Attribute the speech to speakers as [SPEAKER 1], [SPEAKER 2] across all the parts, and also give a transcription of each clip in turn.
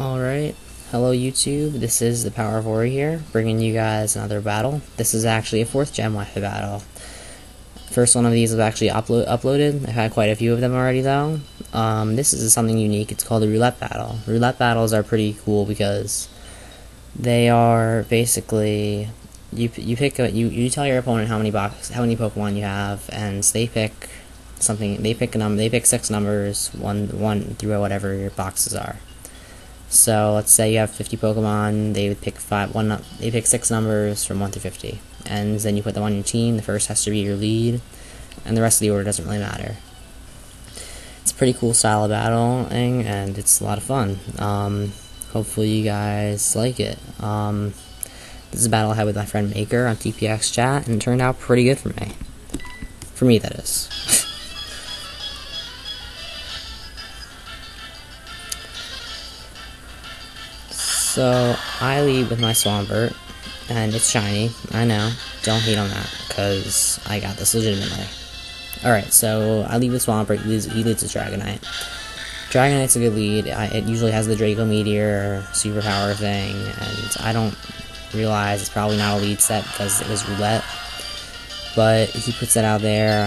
[SPEAKER 1] Alright, hello YouTube, this is ThePowerOfAura here, bringing you guys another battle. This is actually a 4th Gem Wi-Fi battle. First one of these was actually uploaded. I've had quite a few of them already though. This is something unique, it's called a Roulette battle. Roulette battles are pretty cool because they are basically, you tell your opponent how many Pokemon you have, and they pick something, they pick 6 numbers, one through whatever your boxes are. So let's say you have 50 Pokemon, they would pick 6 numbers from 1 to 50. And then you put them on your team, the first has to be your lead, and the rest of the order doesn't really matter. It's a pretty cool style of battling, and it's a lot of fun. Hopefully you guys like it. This is a battle I had with my friend Makar on TPX chat, and it turned out pretty good for me. For me, that is. So, I lead with my Swampert, and it's shiny, I know, don't hate on that, because I got this legitimately. Alright, so I lead with Swampert, he leads with Dragonite. Dragonite's a good lead, it usually has the Draco Meteor superpower thing, and I don't realize it's probably not a lead set because it was Roulette. But he puts it out there,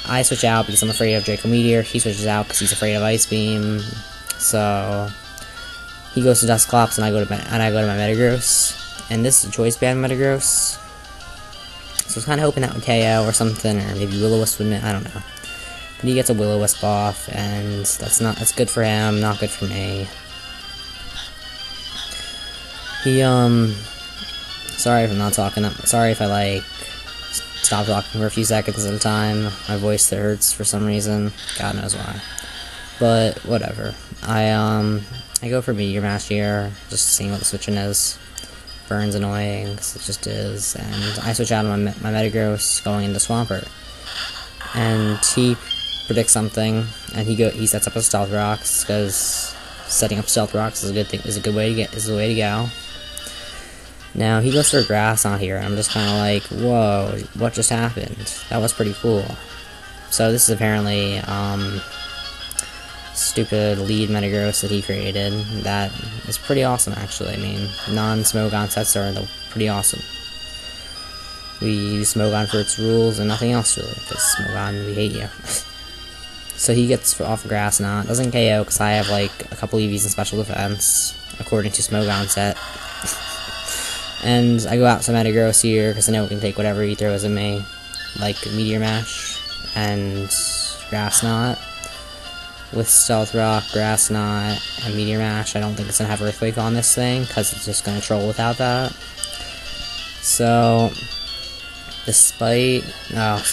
[SPEAKER 1] I switch out because I'm afraid of Draco Meteor, he switches out because he's afraid of Ice Beam, so he goes to Dusclops, and I go to my Metagross, and this is a choice band Metagross, so I was kind of hoping that would KO or something, or maybe Will-O-Wisp would, I don't know. But he gets a Will-O-Wisp off, and that's good for him, not good for me. He sorry if I'm not talking. Sorry if I stop talking for a few seconds at a time. My voice hurts for some reason. God knows why. But whatever. I go for Meteor Mash here, just seeing what the switching is. Burn's annoying, because it just is, and I switch out on my Metagross going into Swampert. And he predicts something, and he sets up a Stealth Rocks, because setting up Stealth Rocks is a good way to go. Now he goes for a Grass Knot here, and I'm just kind of like, whoa, what just happened? That was pretty cool. So this is apparently stupid lead Metagross that he created. That is pretty awesome, actually. I mean, non-Smogon sets are pretty awesome. We use Smogon for its rules and nothing else, really, because Smogon, we hate you. So he gets off Grass Knot, doesn't KO, because I have, a couple EVs in Special Defense, according to Smogon set. And I go out to Metagross here, because I know it can take whatever he throws at me, like Meteor Mash and Grass Knot. With Stealth Rock, Grass Knot, and Meteor Mash, I don't think it's going to have Earthquake on this thing, because it's just going to troll without that. So, so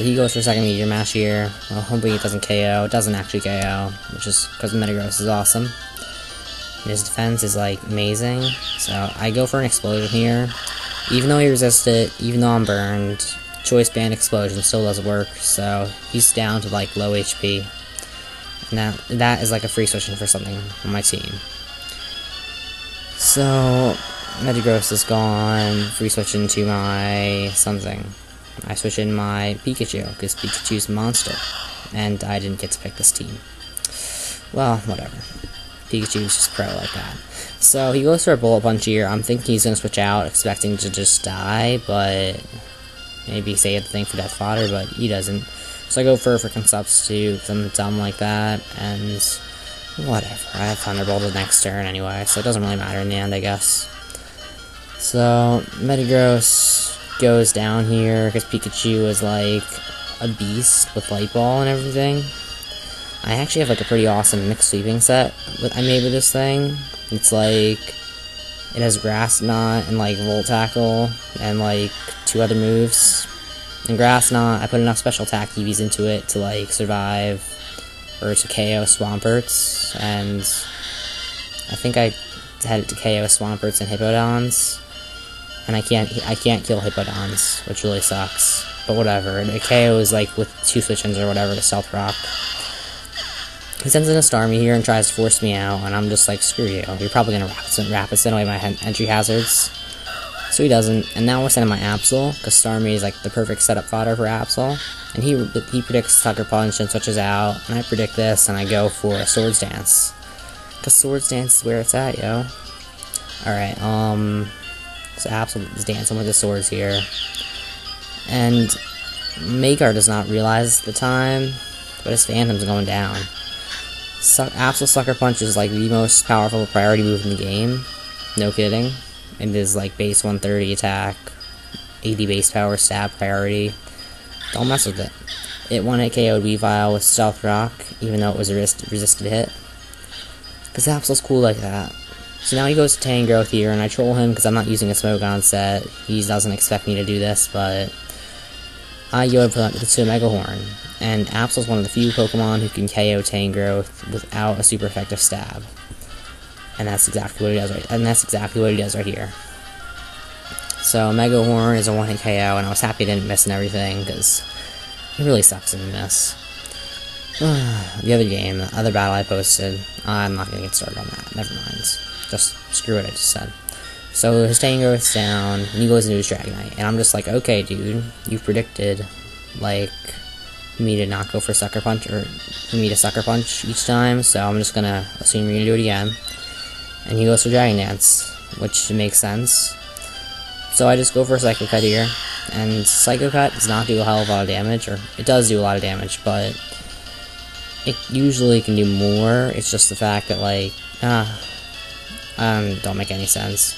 [SPEAKER 1] he goes for a second Meteor Mash here. Well, hopefully it doesn't KO. It doesn't actually KO, which is because Metagross is awesome. His defense is, amazing. So, I go for an Explosion here. Even though he resists it, even though I'm burned, Choice Band Explosion still does work, so he's down to, low HP. Now, that is a free switching for something on my team. So, Metagross is gone, free switching to my something. I switch in my Pikachu, because Pikachu's a monster. And I didn't get to pick this team. Well, whatever. Pikachu's just pro like that. So, he goes for a Bullet Punch here. I'm thinking he's going to switch out, expecting to just die, but maybe save the thing for Death Fodder, but he doesn't. So I go for a freaking Substitute, because I'm dumb like that, and whatever. I have Thunderbolt the next turn anyway, so it doesn't really matter in the end, I guess. So, Metagross goes down here, because Pikachu is a beast with Light Ball and everything. I actually have a pretty awesome mixed sweeping set I made with this thing. It's it has Grass Knot and Volt Tackle and 2 other moves. In Grass Knot, I put enough special attack EVs into it to survive or to KO Swamperts, and I think I had it to KO Swamperts and Hippowdons, and I can't kill Hippowdons, which really sucks. But whatever. The KO is with 2 switch-ins or whatever to Stealth Rock. He sends in a Starmie here and tries to force me out, and I'm just screw you. You're probably gonna Rapid away my entry hazards. So he doesn't, and now we're sending my Absol, because Starmie is the perfect setup fodder for Absol, and he predicts Sucker Punch and switches out, and I predict this, and I go for a Swords Dance, because Swords Dance is where it's at, yo. Alright, so Absol is dancing with his swords here. And Makar does not realize the time, but his Phantom's going down. Absol Sucker Punch is like the most powerful priority move in the game. No kidding. It is like base 130 attack, 80 base power stab priority. Don't mess with it. It 1-hit KO'd Weavile with Stealth Rock, even though it was a resisted hit. Because Absol's cool like that. So now he goes to Tangrowth here, and I troll him because I'm not using a Smoke on set. He doesn't expect me to do this, but I go to a Mega Horn. And Absol's one of the few Pokemon who can KO Tangrowth without a super effective stab. And that's exactly what he does right here. So Mega Horn is a 1-hit KO, and I was happy I didn't miss and everything, because it really sucks when you miss. The other game, the other battle I posted, I'm not going to get started on that, never mind. Just screw what I just said. So his Tangrowth's down, and he goes into his Dragonite, and I'm just like, okay dude, you've predicted, like, me to not go for Sucker Punch, or for me to Sucker Punch each time, so I'm just gonna assume you're gonna do it again. And he goes for Dragon Dance, which makes sense. So I just go for a Psycho Cut here, and Psycho Cut does not do a hell of a lot of damage, or it does do a lot of damage, but it usually can do more. It's just the fact that, like, don't make any sense.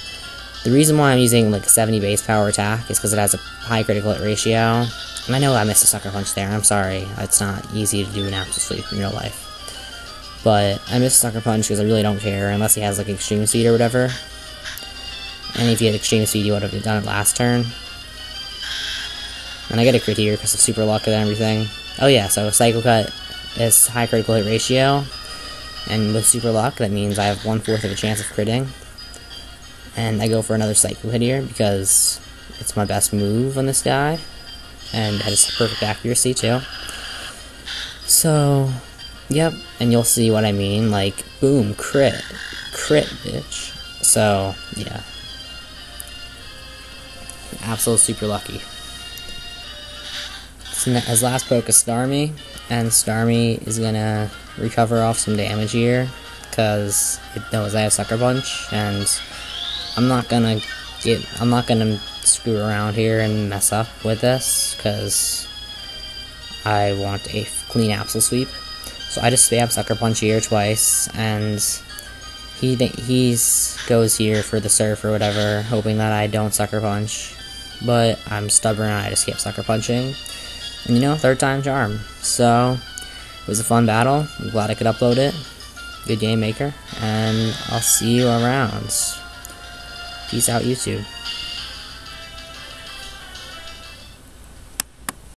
[SPEAKER 1] The reason why I'm using, like, a 70 base power attack is because it has a high critical hit ratio. And I know I missed a Sucker Punch there, I'm sorry. It's not easy to do an Absol Sweep in real life. But I missed Sucker Punch because I really don't care, unless he has, like, Extreme Speed or whatever. And if he had Extreme Speed, you would have done it last turn. And I get a crit here because of Super Luck and everything. Oh yeah, so Psycho Cut is high critical hit ratio. And with Super Luck, that means I have 1/4 of a chance of critting. And I go for another Psycho Hit here because it's my best move on this guy. And it has perfect accuracy too. So, yep, and you'll see what I mean, like, boom, crit, bitch. So, yeah. Absolutely super lucky. So his last poke is Starmie, and Starmie is gonna recover off some damage here, because it knows I have Sucker Punch, and I'm not gonna screw around here and mess up with this, because I want a clean Absol Sweep. So I just spam Sucker Punch here twice, and he goes here for the Surf or whatever, hoping that I don't Sucker Punch. But I'm stubborn and I just kept Sucker Punching. And you know, third time charm. So, it was a fun battle. I'm glad I could upload it. Good game, Maker. And I'll see you around. Peace out, YouTube.